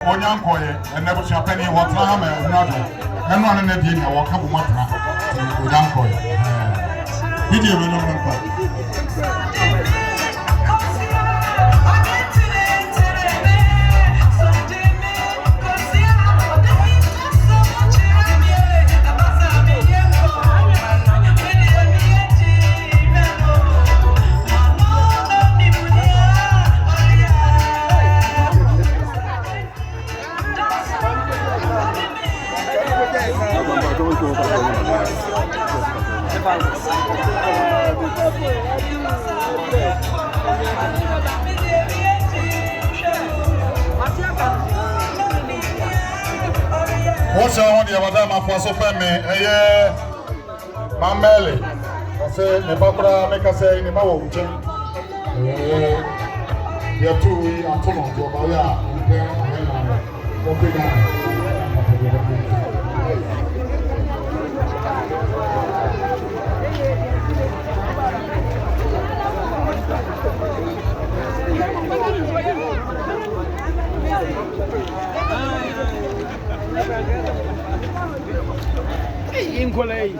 Onyankoye, and never champagne what Ram and another. And one in the dinner or couple more Onyankoye. Did you remember? What's on the Madame for so family? Mameli. I say, the Bakura make us say in the Mawo. You are two, I'm told to Baya. In kolege.